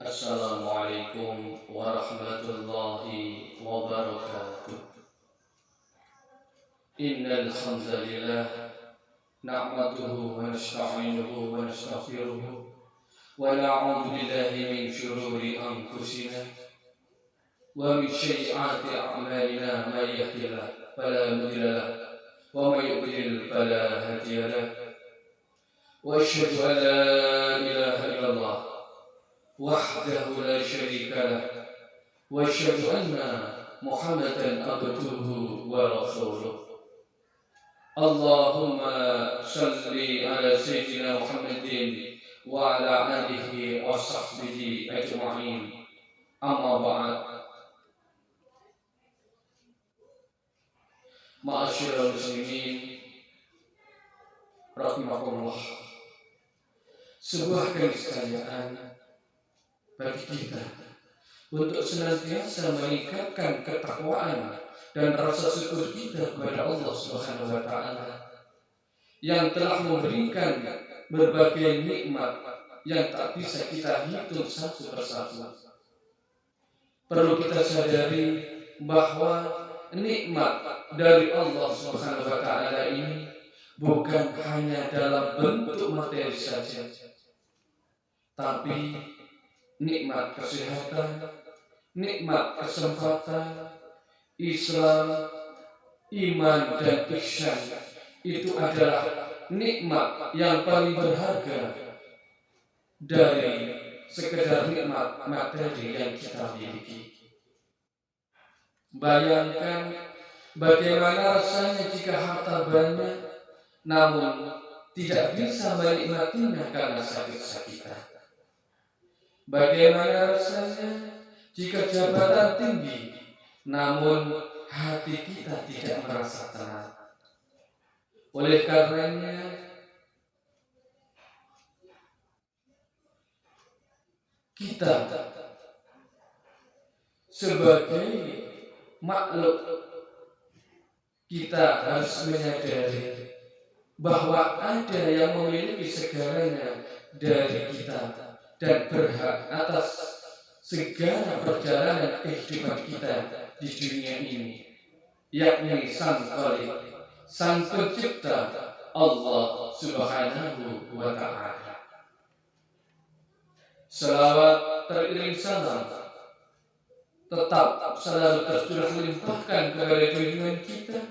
Assalamualaikum warahmatullahi wabarakatuh. Innal hamdalillah nahmaduhu wa nasta'inuhu wa nastaghfiruh wa na'udzu billahi min shururi anfusina wa min sayyiati a'malina may yahdihillahu fala mudilla lahu wa may yudlil fala hadiya lahu wa asyhadu an la ilaha illallah wahdahu la syarika lah wa asyhadu anna Muhammadan abduhu wa rasuluh. Allahumma salli ala sayyidina Muhammadin wa ala alihi wa sahbihi ajma'in. Amma ba'd. Ma'asyiral muslimin rahimakumullah. Sebuah keniscayaan bagi kita untuk senantiasa meningkatkan ketakwaan dan rasa syukur kita kepada Allah Subhanahu wa taala yang telah memberikan berbagai nikmat yang tak bisa kita hitung satu persatu. Perlu kita sadari bahwa nikmat dari Allah Subhanahu wa taala ini bukan hanya dalam bentuk materi saja, tapi nikmat kesehatan, nikmat kesempatan, Islam, iman dan ihsan itu adalah nikmat yang paling berharga dari sekedar nikmat materi yang kita miliki. Bayangkan bagaimana rasanya jika harta banyak namun tidak bisa menikmatinya karena sakit-sakitan. Bagaimana rasanya jika jabatan tinggi, namun hati kita tidak merasa tenang. Oleh karenanya, kita sebagai makhluk, kita harus menyadari bahwa ada yang memiliki segalanya dari kita dan berhak atas segala perjalanan kehidupan kita di dunia ini, yakni Sang Khalik, Sang Pencipta, Allah Subhanahu wa taala. Selawat teriring salam tetap selalu tercurah limpahkan kepada junjungan kita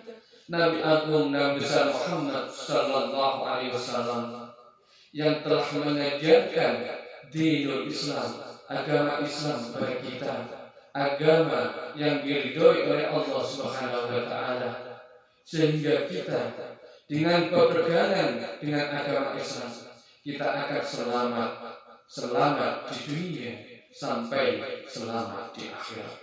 Nabi Agung Nabi besar Muhammad sallallahu alaihi wasallam yang telah mengajarkan dinul Islam, agama Islam bagi kita, agama yang diridhoi oleh Allah Subhanahu wa taala, sehingga kita dengan pepegangan dengan agama Islam kita akan selamat di dunia sampai selamat di akhirat.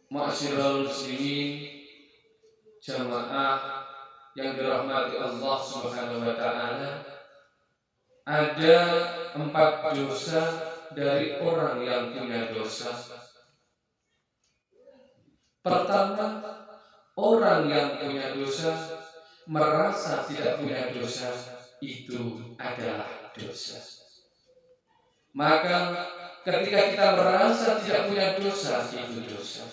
Ma'asyiral muslimin, jamaah yang dirahmati Allah Subhanahu wa taala, ada 4 dosa dari orang yang punya dosa. Pertama, orang yang punya dosa merasa tidak punya dosa, itu adalah dosa. Maka ketika kita merasa tidak punya dosa, itu dosa.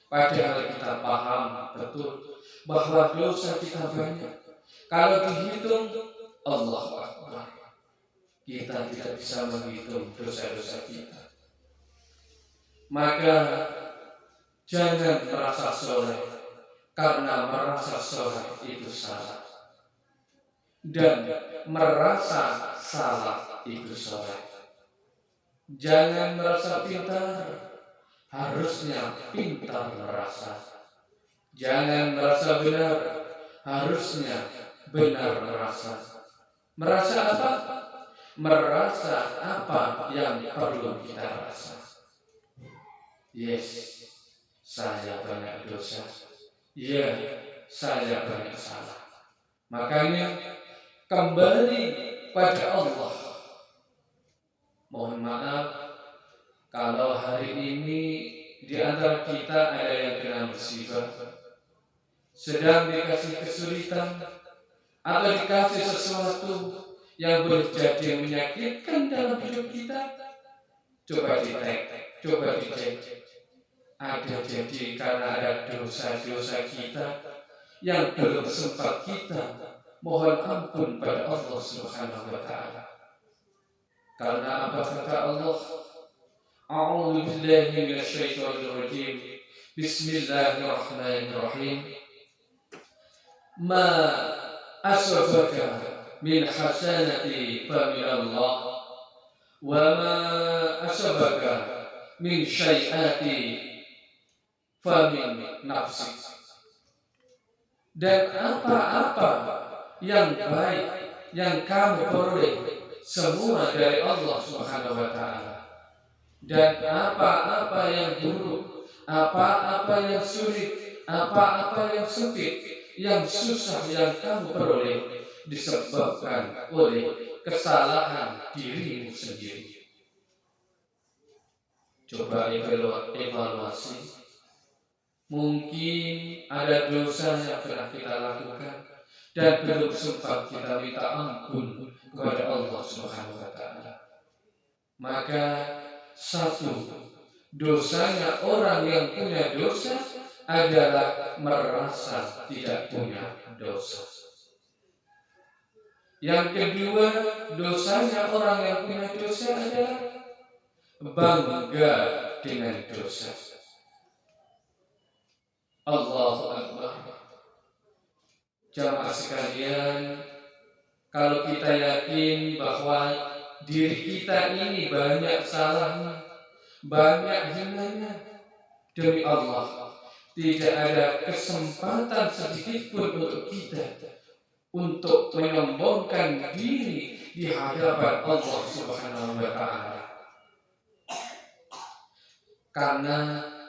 Padahal kita paham betul bahwa dosa kita banyak. Kalau dihitung, Allahu Akbar, kita tidak bisa menghitung dosa-dosa kita. Maka jangan merasa soleh, karena merasa soleh itu salah, dan merasa salah itu soleh. Jangan merasa pintar, harusnya pintar merasa. Jangan merasa benar, harusnya benar merasa. Merasa apa? Merasa apa yang perlu kita rasa. Yes, saya banyak dosa. Ya, saya banyak salah. Makanya kembali pada Allah. Mohon maaf kalau hari ini di antara kita ada yang kena musibah, sedang dikasih kesulitan, atau dikasih sesuatu yang boleh jadi menyakitkan dalam hidup kita, coba dicek. Ada jadi karena ada dosa-dosa kita yang belum sempat kita mohon ampun pada Allah Subhanahu wa taala. Karena apa kata Allah? A'udzu billahi minasyaitonir rajim. Bismillahirrahmanirrahim. Ma asabaka min hasanati fa min Allah wa ma asabaka min syai'ati fa min nafsik. Dan apa-apa yang baik yang kamu peroleh semua dari Allah Subhanahu wa taala. Dan apa-apa yang buruk, apa-apa yang sulit, apa-apa yang sempit, yang susah yang kamu peroleh disebabkan oleh kesalahan dirimu sendiri. Coba evaluasi. Mungkin ada dosa yang pernah kita lakukan dan belum sempat kita minta ampun kepada Allah Subhanahu wa taala. Maka satu, dosanya orang yang punya dosa adalah merasa tidak punya dosa. Yang kedua, dosanya orang yang punya dosa adalah bangga dengan dosa. Allahu Akbar. Jamaah sekalian, kalau kita yakin bahwa diri kita ini banyak salahnya, banyak hinanya, demi Allah tidak ada kesempatan sedikit pun untuk kita untuk menyombongkan diri di hadapan Allah Subhanahu wa taala. Karena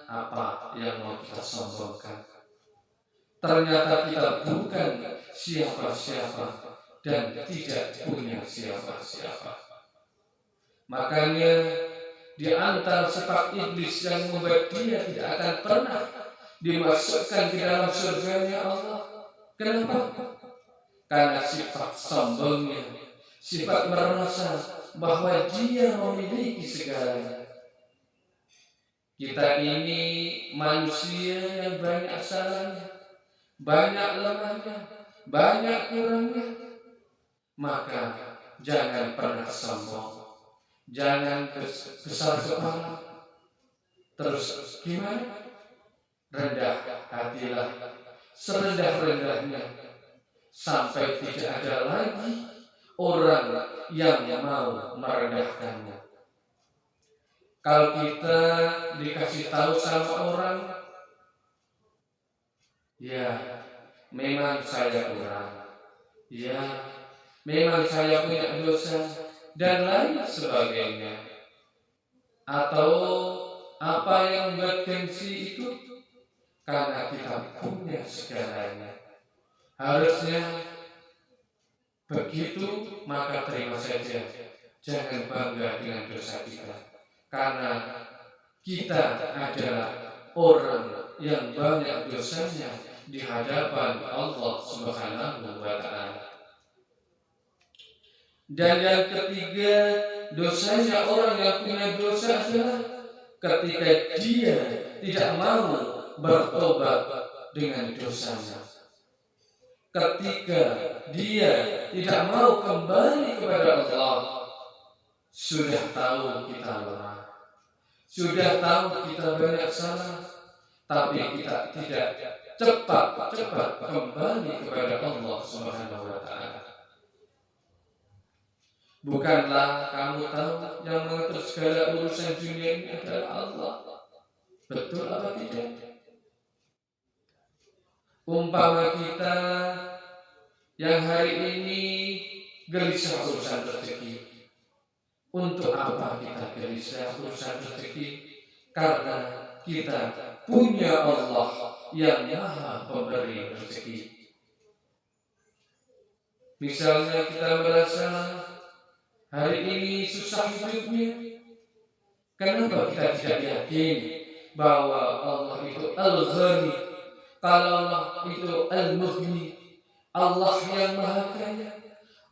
apa yang mau kita sombongkan? Ternyata kita bukan siapa-siapa dan tidak punya siapa-siapa. Makanya di antara sifat iblis yang membuat dia tidak akan pernah dimasukkan ke dalam surganya Allah. Kenapa? Karena sifat sombongnya, sifat merasa bahwa dia memiliki segalanya. Kita ini manusia yang banyak salahnya, banyak lemahnya, banyak kurangnya. Maka jangan pernah sombong, jangan besar kepala. Terus gimana? Rendah hatilah, serendah-rendahnya, sampai tidak ada lagi orang yang mau merendahkannya. Kalau kita dikasih tahu sama orang, ya memang saya kurang, ya memang saya punya dosa, dan lain sebagainya. Atau apa yang buat gengsi itu? Karena kita punya segalanya. Harusnya begitu, maka terima saja. Jangan bangga dengan dosa kita. Karena kita adalah orang yang banyak dosanya di hadapan Allah Subhanahu wa taala. Dan yang ketiga, dosanya orang yang punya dosa adalah ketika dia tidak mau bertobat dengan dosanya. Ketika dia tidak mau kembali kepada Allah. Sudah tahu kita lemah, sudah tahu kita banyak salah, tapi kita tidak cepat kembali kepada Allah Subhanahu wa taala. Bukanlah kamu tahu yang mengatur segala urusan dunia ini adalah Allah? Betul apa tidak? Umpama kita yang hari ini gelisah urusan rezeki. Untuk apa kita gelisah urusan rezeki? Karena kita punya Allah yang Maha Pemberi rezeki. Misalnya kita merasa hari ini susah hidupnya, kenapa kita tidak yakin bahwa Allah itu Al-Ghani, kalau Allah itu Al-Mughni, Allah yang Maha Kaya,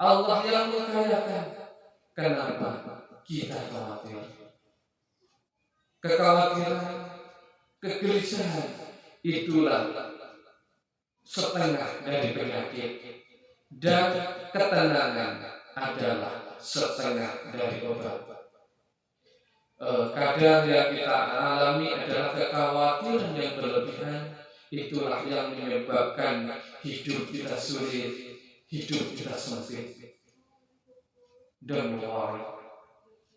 Allah yang mengkayakan. Kenapa kita khawatir? Kekhawatiran, kegelisahan itulah setengah dari penyakit, dan ketenangan adalah setengah dari obat. Kadang yang kita alami adalah kekhawatiran yang berlebihan. Itulah yang menyebabkan hidup kita sulit, hidup kita sempit. Don't worry,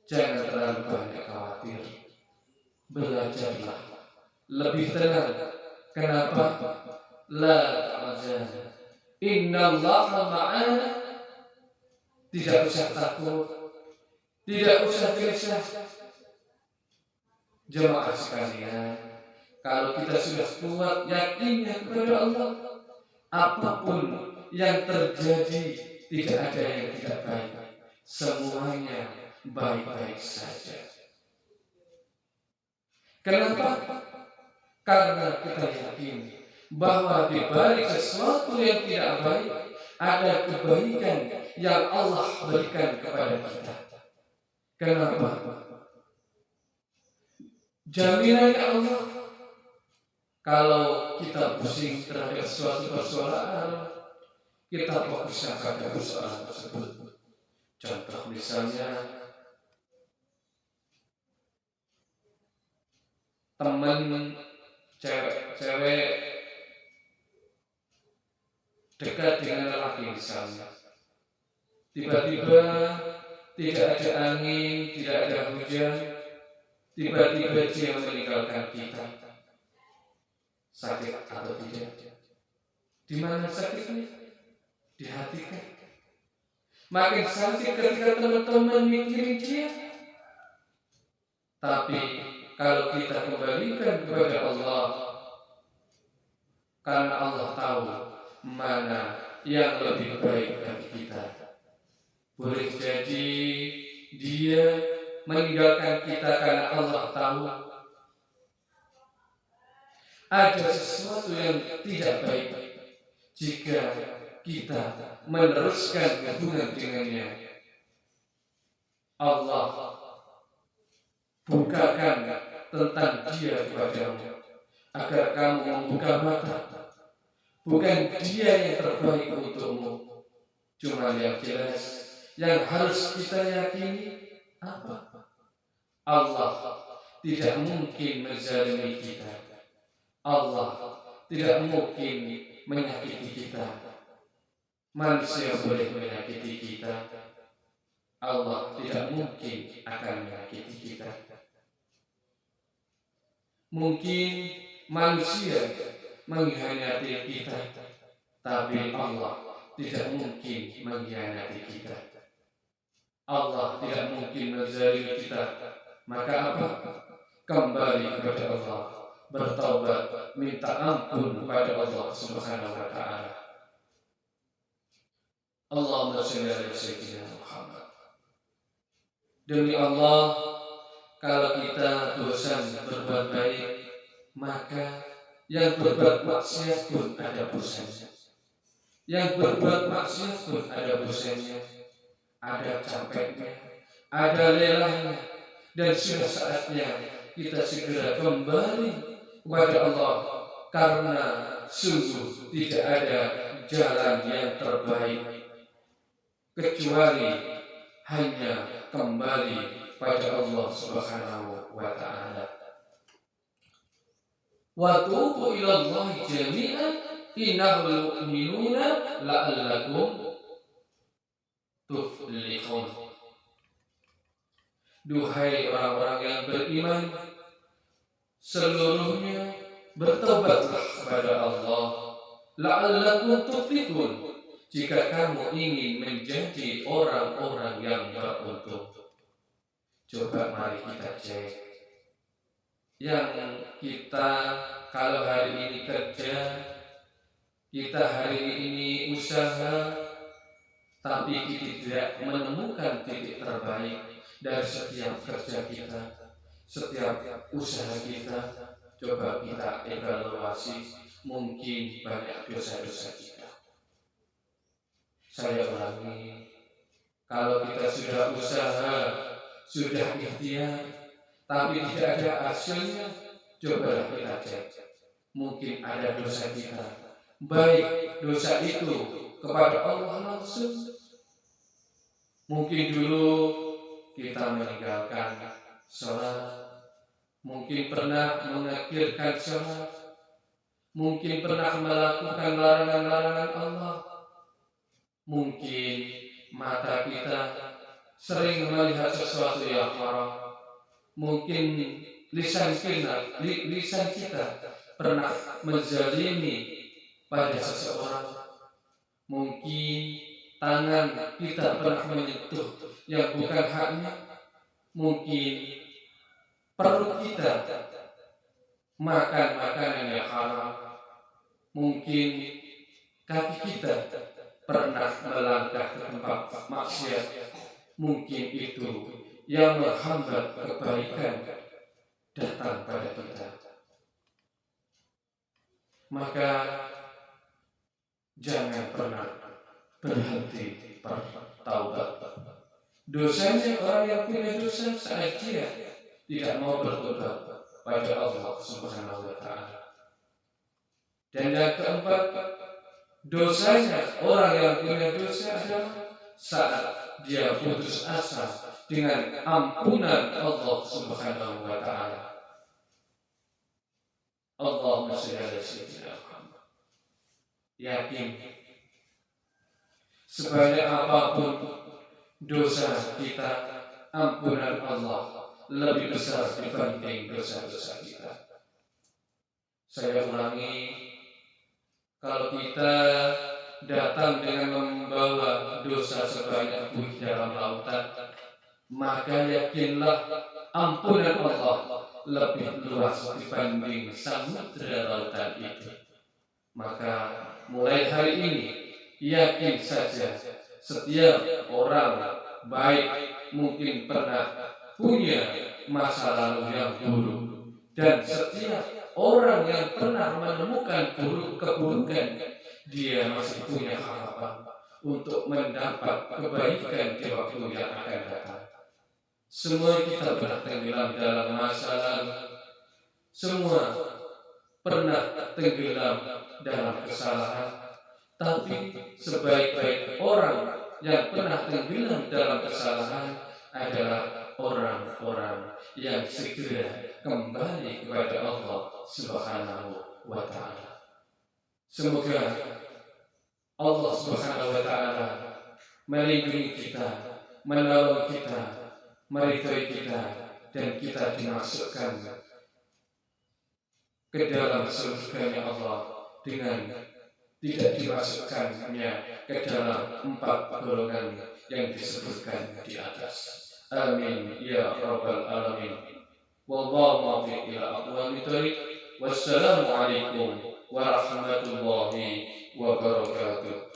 jangan terlalu banyak khawatir. Belajarlah lebih tenang. Kenapa? La tahzan, innallaha ma'ana. Tidak usah takut, tidak usah gelisah. Jemaah sekalian, kalau kita sudah kuat yakinnya kepada Allah, apapun yang terjadi tidak ada yang tidak baik, semuanya baik-baik saja. Kenapa? Karena kita yakin bahwa di balik sesuatu yang tidak baik ada kebaikan yang Allah berikan kepada kita. Kenapa? Jaminannya Allah. Kalau kita pusing terhadap suatu persoalan, kita fokusnya pada persoalan tersebut. Contoh misalnya, teman cewek dekat dengan lelaki misalnya, tiba-tiba tidak ada angin, tidak ada hujan, tiba-tiba dia meninggalkan kita. Sakit atau tidak? Di mana sakitnya? Di hati kan? Makin sakit ketika teman-teman mikirin dia. Tapi kalau kita kembalikan kepada Allah, karena Allah tahu mana yang lebih baik bagi kita. Boleh jadi dia meninggalkan kita karena Allah tahu ada sesuatu yang tidak baik jika kita meneruskan hubungan dengannya. Allah bukakan tentang dia kepadamu agar kamu membuka mata. Bukan dia yang terbaik untukmu, cuma yang jelas yang harus kita yakini apa? Allah tidak mungkin menzalimi kita. Allah tidak mungkin menyakiti kita. Manusia boleh menyakiti kita, Allah tidak mungkin akan menyakiti kita. Mungkin manusia mengkhianati kita, tapi Allah tidak mungkin mengkhianati kita. Allah tidak mungkin menzalimi kita. Maka apa? Kembali kepada Allah, bertaubat, minta ampun kepada Allah Subhanahu wa taala. Allahumma shalli ala sayyidina Muhammad. Demi Allah, kalau kita bosan berbuat baik, maka yang berbuat maksiat pun ada bosannya. Yang berbuat maksiat pun ada bosannya, ada capeknya, ada lelahnya, dan sudah saatnya kita segera kembali kepada Allah, karena sungguh tidak ada jalan yang terbaik kecuali hanya kembali pada Allah Subhanahu wa taala. Wa tubu ilallahi jami'an innal mu'minuna la'allakum tuflihun. Duhai orang-orang yang beriman, seluruhnya bertobatlah kepada Allah, la'allakum tuflihun, jika kamu ingin menjadi orang-orang yang beruntung. Coba mari kita cek. Yang kita kalau hari ini kerja, kita hari ini usaha, tapi kita tidak menemukan titik terbaik dari setiap kerja kita, setiap usaha kita. Coba kita evaluasi, mungkin banyak dosa-dosa kita. Saya ulangi, Kalau kita sudah usaha, sudah ikhtiar, tapi tidak ada hasilnya, cobalah kita cek. Mungkin ada dosa kita, baik dosa itu kepada Allah langsung. Mungkin dulu kita meninggalkan sholat, mungkin pernah mengakhiran sholat, mungkin pernah melakukan larangan-larangan Allah, mungkin mata kita sering melihat sesuatu yang haram, mungkin lisan kita pernah menzalimi pada seseorang, mungkin tangan kita pernah menyentuh yang bukan haknya, mungkin perut kita makan makanan yang haram, mungkin kaki kita pernah melangkah ke tempat maksiat, mungkin itu yang menghambat kebaikan datang pada kita. Maka jangan pernah berhenti bertaubat. Dosanya orang yang punya dosa saat dia tidak mau bertobat pada Allah Subhanahu wa Ta'ala. Dan yang keempat, dosanya orang yang punya dosa adalah saat dia putus asa dengan ampunan Allah Subhanahu wa Ta'ala. Allahumma shalli ala sayyidina Muhammad. Yakin sebanyak apapun dosa kita, ampunan Allah lebih besar dibanding dosa-dosa kita. Saya ulangi, kalau kita datang dengan membawa dosa sebanyak buih dalam lautan, maka yakinlah ampunan Allah lebih luas dibanding samudera lautan itu. Maka mulai hari ini yakin saja, setiap orang baik mungkin pernah punya masa lalu yang buruk, dan setiap orang yang pernah menemukan keburukan, dia masih punya harapan untuk mendapat kebaikan di waktu yang akan datang. Semua kita pernah tenggelam dalam masa lalu, semua pernah tenggelam dalam kesalahan. Tapi sebaik-baik orang yang pernah tenggelam dalam kesalahan adalah orang-orang yang segera kembali kepada Allah Subhanahu wa Ta'ala. Semoga Allah Subhanahu wa Ta'ala melindungi kita, menolong kita, meridhai kita, dan kita dimasukkan ke dalam surga Allah dengan tidak dimasukkannya ke dalam 4 golongan yang disebutkan di atas. Amin ya rabbal alamin. Wallahu muwaffiq ila aqwamit thoriq. Wassalamu alaikum warahmatullahi wabarakatuh.